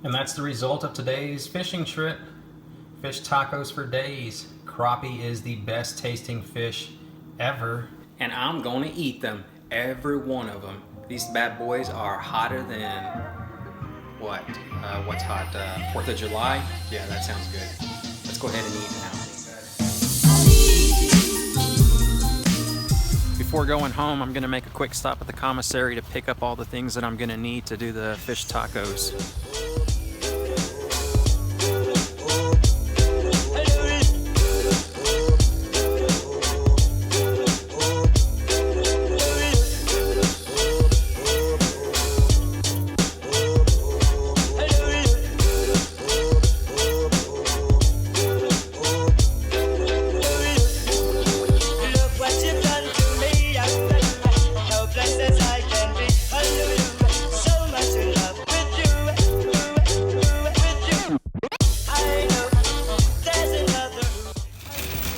And that's the result of today's fishing trip. Fish tacos for days. Crappie is the best tasting fish ever. And I'm gonna eat them, every one of them. These bad boys are hotter than, what? What's hot? 4th of July? Yeah, that sounds good. Let's go ahead and eat now. Before going home, I'm gonna make a quick stop at the commissary to pick up all the things that I'm gonna need to do the fish tacos.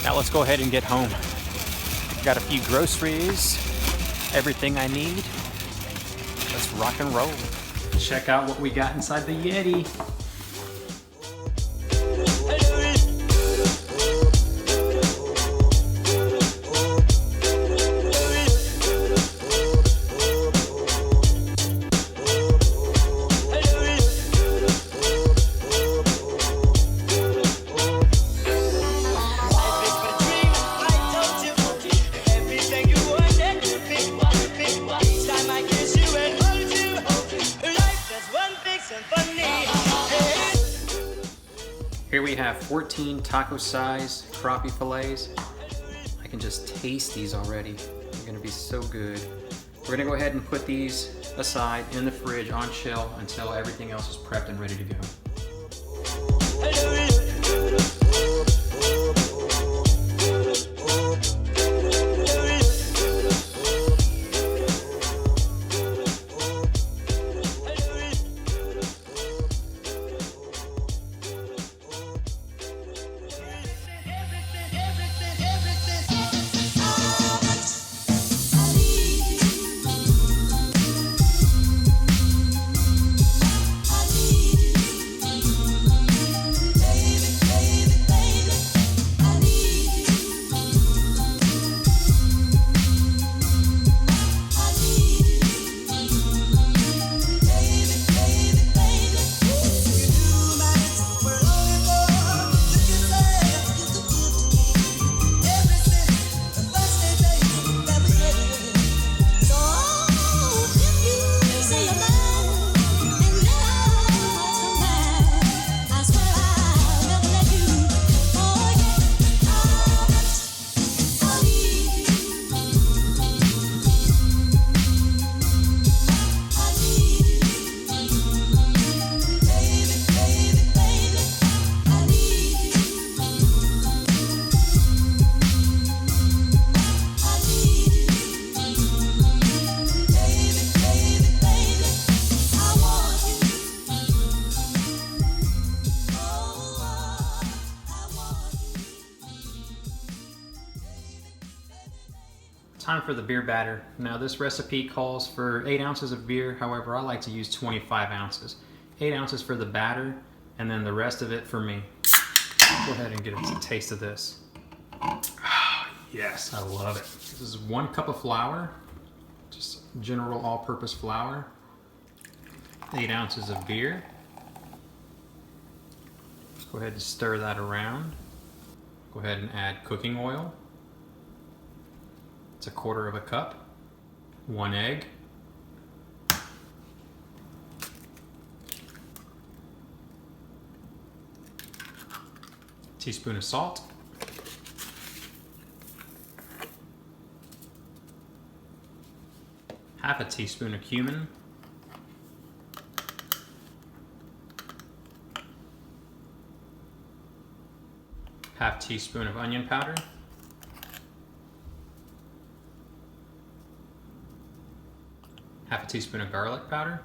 Now let's go ahead and get home. Got a few groceries, everything I need. Let's rock and roll. Check out what we got inside the Yeti. Here we have 14 taco-sized crappie fillets. I can just taste these already. They're gonna be so good. We're gonna go ahead and put these aside in the fridge on chill until everything else is prepped and ready to go. Time for the beer batter. Now this recipe calls for 8 ounces of beer, however I like to use 25 ounces. 8 ounces for the batter, and then the rest of it for me. Go ahead and get a taste of this. Oh, yes, I love it. This is 1 cup of flour, just general all-purpose flour. 8 ounces of beer. Go ahead and stir that around. Go ahead and add cooking oil. It's 1/4 cup. 1 egg. Teaspoon of salt. Half a teaspoon of cumin. Half teaspoon of onion powder. Half a teaspoon of garlic powder.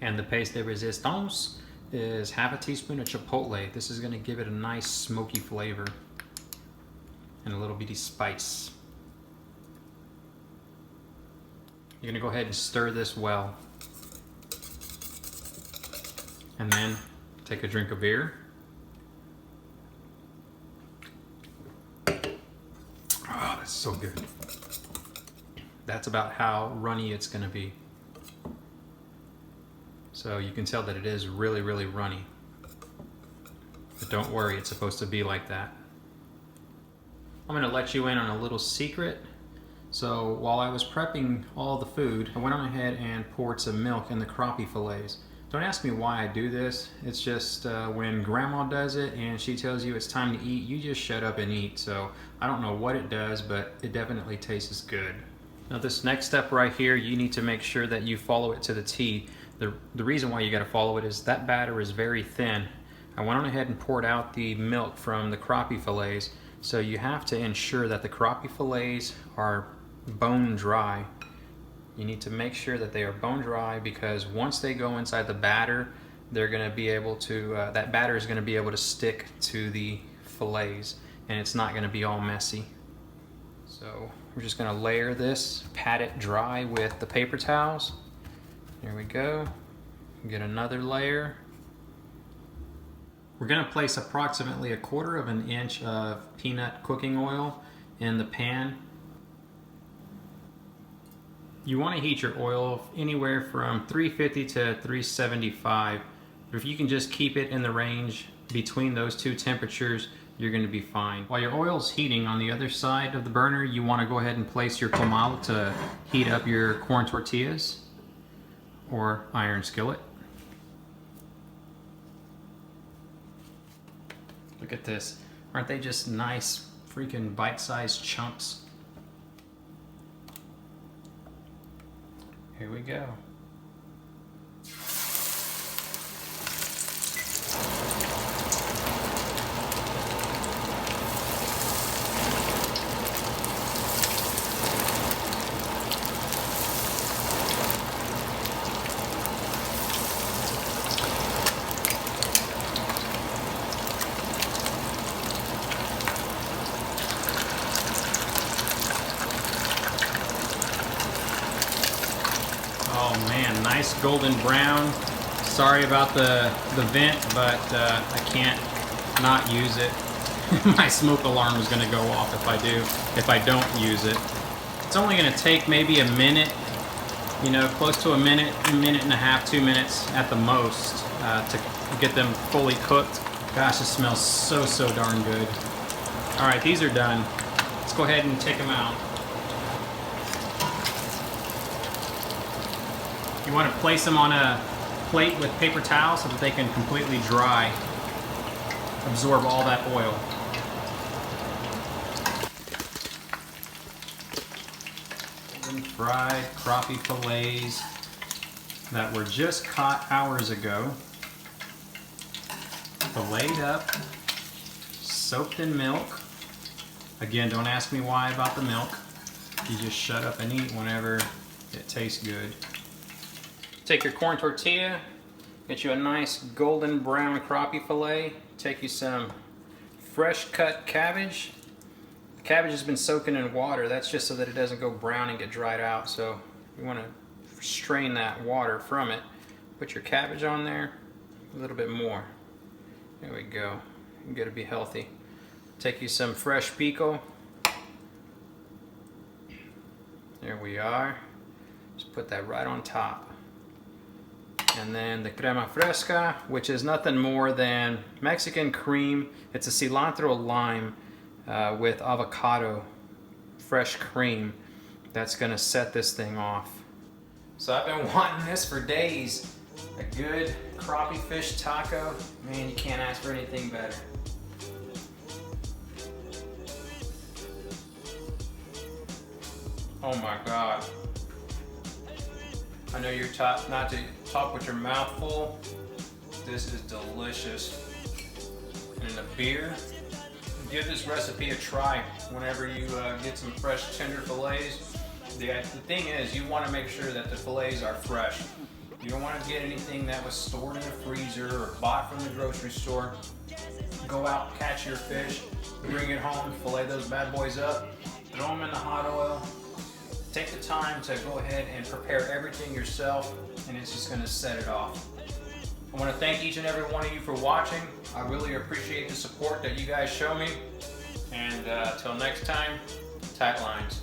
And the paste de resistance is half a teaspoon of chipotle. This is going to give it a nice smoky flavor and a little bitty spice. You're gonna go ahead and stir this well. And then take a drink of beer. Oh, that's so good. That's about how runny it's gonna be. So you can tell that it is really, really runny. But don't worry, it's supposed to be like that. I'm gonna let you in on a little secret. So while I was prepping all the food, I went on ahead and poured some milk in the crappie fillets. Don't ask me why I do this. It's just when grandma does it and she tells you it's time to eat, you just shut up and eat. So I don't know what it does, but it definitely tastes good. Now this next step right here, you need to make sure that you follow it to the T. The reason why you gotta follow it is that batter is very thin. I went on ahead and poured out the milk from the crappie fillets. So you have to ensure that the crappie fillets are bone dry. You need to make sure that they are bone dry, because once they go inside the batter, they're going to be able to, that batter is going to be able to stick to the fillets and it's not going to be all messy. So we're just going to layer this, pat it dry with the paper towels. There we go. Get another layer. We're going to place approximately 1/4 inch of peanut cooking oil in the pan. You want to heat your oil anywhere from 350 to 375. If you can just keep it in the range between those two temperatures, you're going to be fine. While your oil's heating on the other side of the burner, you want to go ahead and place your comal to heat up your corn tortillas or iron skillet. Look at this. Aren't they just nice freaking bite-sized chunks? Here we go. Oh man, nice golden brown. Sorry about the vent, but I can't not use it. My smoke alarm is gonna go off if I don't use it. It's only gonna take maybe a minute, you know, close to a minute and a half, 2 minutes at the most to get them fully cooked. Gosh, it smells so darn good. All right, these are done. Let's go ahead and take them out. You want to place them on a plate with paper towel so that they can completely dry, absorb all that oil. Fried crappie fillets that were just caught hours ago, filleted up, soaked in milk. Again, don't ask me why about the milk. You just shut up and eat whenever it tastes good. Take your corn tortilla, get you a nice golden brown crappie fillet, take you some fresh cut cabbage. The cabbage has been soaking in water. That's just so that it doesn't go brown and get dried out. So you want to strain that water from it. Put your cabbage on there, a little bit more. There we go. You gotta be healthy. Take you some fresh Pico. There we are. Just put that right on top. And then the Crema Fresca, which is nothing more than Mexican cream. It's a cilantro lime with avocado, fresh cream. That's gonna set this thing off. So I've been wanting this for days. A good crappie fish taco. Man, you can't ask for anything better. Oh my God. I know you're taught not to talk with your mouth full. This is delicious. And in a beer, give this recipe a try whenever you get some fresh tender fillets. The thing is, you want to make sure that the fillets are fresh. You don't want to get anything that was stored in a freezer or bought from the grocery store. Go out, catch your fish, bring it home, fillet those bad boys up, throw them in the hot oil. Take the time time to go ahead and prepare everything yourself, and it's just gonna set it off. I want to thank each and every one of you for watching. I really appreciate the support that you guys show me. And till next time, tight lines.